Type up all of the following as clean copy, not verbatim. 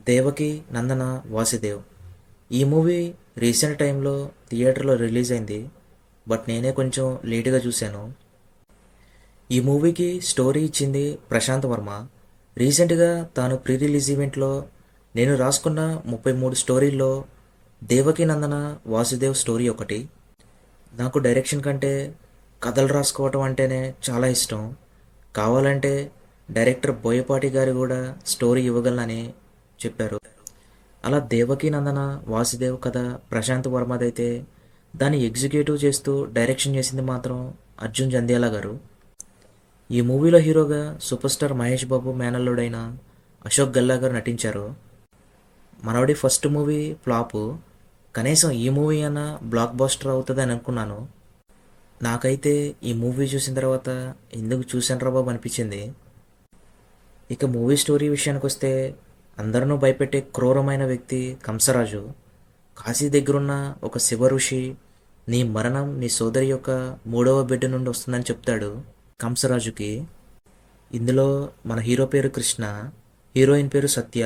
దేవకి నందన వాసుదేవ్. ఈ movie recent టైంలో థియేటర్లో రిలీజ్ అయింది. బట్ నేనే కొంచెం లేటుగా చూశాను. ఈ మూవీకి స్టోరీ ఇచ్చింది ప్రశాంత్ వర్మ. రీసెంట్గా తాను ప్రీ రిలీజ్ ఈవెంట్లో నేను రాసుకున్న 33 స్టోరీల్లో దేవకి నందన వాసుదేవ్ స్టోరీ ఒకటి. నాకు డైరెక్షన్ కంటే కథలు రాసుకోవటం అంటేనే చాలా ఇష్టం. కావాలంటే డైరెక్టర్ బోయపాటి గారు కూడా స్టోరీ ఇవ్వగలనని చెప్పారు. అలా దేవకీ నందన వాసుదేవ్ కథ ప్రశాంత్ వర్మదైతే దాన్ని ఎగ్జిక్యూటివ్ చేస్తూ డైరెక్షన్ చేసింది మాత్రం అర్జున్ జంధ్యాల గారు. ఈ మూవీలో హీరోగా సూపర్ స్టార్ మహేష్ బాబు మేనల్లుడైన అశోక్ గల్లా గారు నటించారు. మనోడి ఫస్ట్ మూవీ ఫ్లాపు. కనీసం ఈ మూవీ అన్నా బ్లాక్ బాస్టర్ అవుతుంది అని అనుకున్నాను. నాకైతే ఈ మూవీ చూసిన తర్వాత ఎందుకు చూసానురా బాబు అనిపించింది. ఇక మూవీ స్టోరీ విషయానికి వస్తే అందరినూ భయపెట్టే క్రూరమైన వ్యక్తి కంసరాజు. కాశీ దగ్గరున్న ఒక శివ ఋషి నీ మరణం నీ సోదరి యొక్క 3వ బిడ్డ నుండి వస్తుందని చెప్తాడు కంసరాజుకి. ఇందులో మన హీరో పేరు కృష్ణ, హీరోయిన్ పేరు సత్య.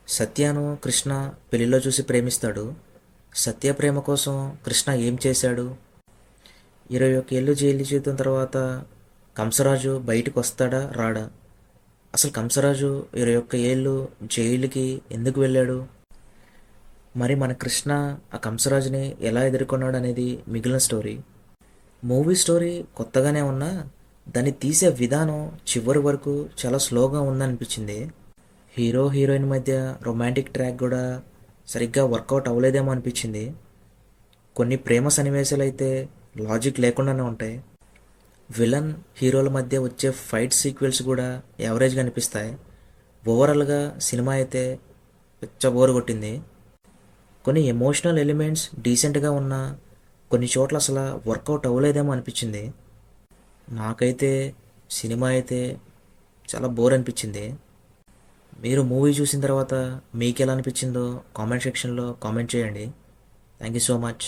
సత్యను కృష్ణ పెళ్లిలో చూసి ప్రేమిస్తాడు. సత్య ప్రేమ కోసం కృష్ణ ఏం చేశాడు? 21 ఏళ్ళు జైలు జీవితం తర్వాత కంసరాజు బయటకు వస్తాడా రాడా? అసలు కంసరాజు 21 ఏళ్ళు జైలుకి ఎందుకు వెళ్ళాడు? మరి మన కృష్ణ ఆ కంసరాజుని ఎలా ఎదుర్కొన్నాడు అనేది మిగిలిన స్టోరీ. మూవీ స్టోరీ కొత్తగానే ఉన్నా దాన్ని తీసే విధానం చివరి వరకు చాలా స్లోగా ఉందనిపించింది. హీరో హీరోయిన్ మధ్య రొమాంటిక్ ట్రాక్ కూడా సరిగ్గా వర్కౌట్ అవ్వలేదేమో అనిపించింది. కొన్ని ప్రేమ సన్నివేశాలు అయితే లాజిక్ లేకుండానే ఉంటాయి. విలన్ హీరోల మధ్య వచ్చే ఫైట్ సీక్వెల్స్ కూడా యావరేజ్గా అనిపిస్తాయి. ఓవరాల్గా సినిమా అయితే పిచ్చ బోరు కొట్టింది. కొన్ని ఎమోషనల్ ఎలిమెంట్స్ డీసెంట్గా ఉన్నా కొన్ని చోట్ల అసలు వర్కౌట్ అవ్వలేదేమో అనిపించింది. నాకైతే సినిమా అయితే చాలా బోర్ అనిపించింది. మీరు మూవీ చూసిన తర్వాత మీకు ఎలా అనిపించిందో కామెంట్ సెక్షన్లో కామెంట్ చేయండి. Thank you so much.